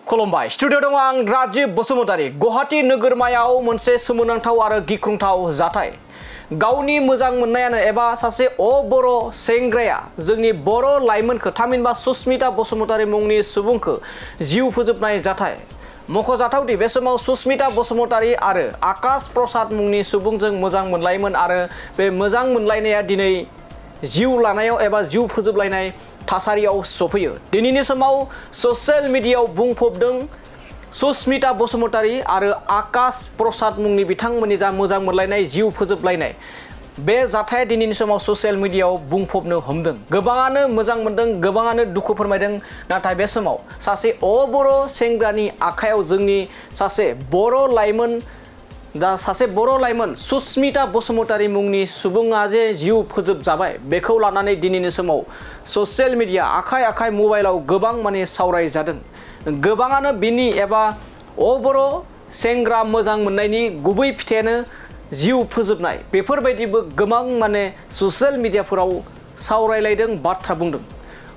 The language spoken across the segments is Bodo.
खुलुमबाय स्टुडिअ दङ आं राजिब बसुमतारी गुवाहाटी नोगोरमायाव मोनसे सोमोनांथाव आरो गिख्रंथाव जाथाय गावनि मोजां मोननायानो एबा सासे बर' सेंग्राया जोंनि बर' लाइमोनखौ थामहिनबा सुस्मिता बसुमतारी मुंनि सुबुंखौ जिउ फोजोबनाय जाथाय मख'जाथावदि बे समाव सुस्मिता बसुमतारी आरो आकाश प्रसाद मुंनि सुबुंजों मोजां मोनलायोमोन आरो बे मोजां मोनलायनाया दिनै जिउ लानायाव एबा जिउ फोजोबलायनाय थासारियाव सफैयो। दिनैनि समाव ससियेल मिडियायाव बुंफबदों सुस्मिता बसुमतारी आरो आकाश प्रसाद मुंनि बिथांमोननि जा मोजां मोनलायनाय जिउ फोजोबलायनाय बे जाथाया दिनैनि समाव ससियेल मिडियायाव बुंफबनो हमदों। गोबाङानो मोजां मोनदों, गोबाङानो दुखु फोरमायदों। नाथाय बे समाव सासे बर' सेंग्रानि आखायाव जोंनि सासे बर' लाइमोन सुस्मिता बसुमतारी मुंनि सुबुङा जे जिउ फोजोबजाबाय बेखौ लानानै दिनैनि समाव ससियेल मिडिया आखाइ आखाइ मबाइलाव गोबां माने सावरायजादों। गोबाङानो बिनि एबा बर' सेंग्रा मोजां मोननायनि गुबै फिथाइयानो जिउ फोजोबनाय बेफोरबायदिबो गोबां माने ससियेल मिडियाफोराव सावरायलायदों, बाथ्रा बुंदों।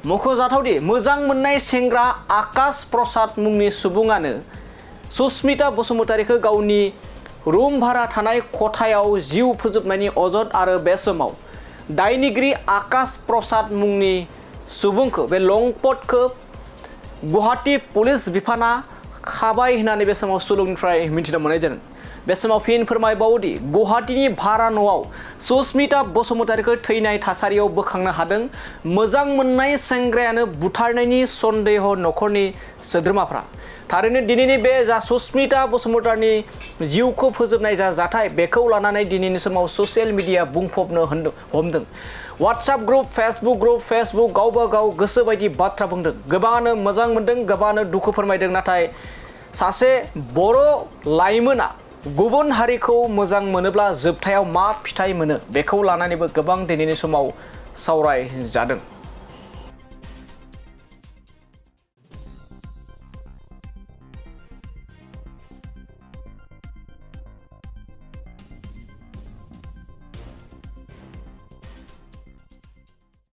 मख'जाथावदि मोजां मोननाय सेंग्रा आकाश प्रसाद मुंनि सुबुङानो सुस्मिता बसुमतारीखौ गावनि रुम भारा थानाय खथायाव जिउ फोजोबनायनि अजद आरो बे समाव दायनिगिरि आकाश प्रसाद मुंनि सुबुंखौ बे लंपटखौ गुवाहाटी पुलिस बिफाना खाबाय होननानै बे समाव सुलुंनिफ्राय मिथिनो मोननाय जादों। बे समाव फिन फोरमायबावोदि गुवाहाटीनि भारा न'आव सुस्मिता बसुमतारीखौ थैनाय थासारियाव बोखांनो हादों मोजां मोननाय सेंग्रायानो बुथारनायनि सन्देह नखरनि सोद्रोमाफ्रा। थारैनो दिनैनि बे जा सुस्मिता बसुमतारीनि जिउखौ फोजोबनाय जा जाथाय बेखौ लानानै दिनैनि समाव ससियेल मिडिया बुंफबनो हमदों। WhatsApp ग्रुप, फेसबुक गावबा गाव गोसो बायदि बाथ्रा बुंदों। गोबाङानो मोजां मोनदों, गोबाङानो दुखु फोरमायदों। नाथाय सासे बर' लाइमोना गुबुन हारिखौ मोजां मोनोब्ला जोबथायाव मा फिथाइ मोनो बेखौ लानानैबो गोबां दिनैनि समाव सावरायजादों।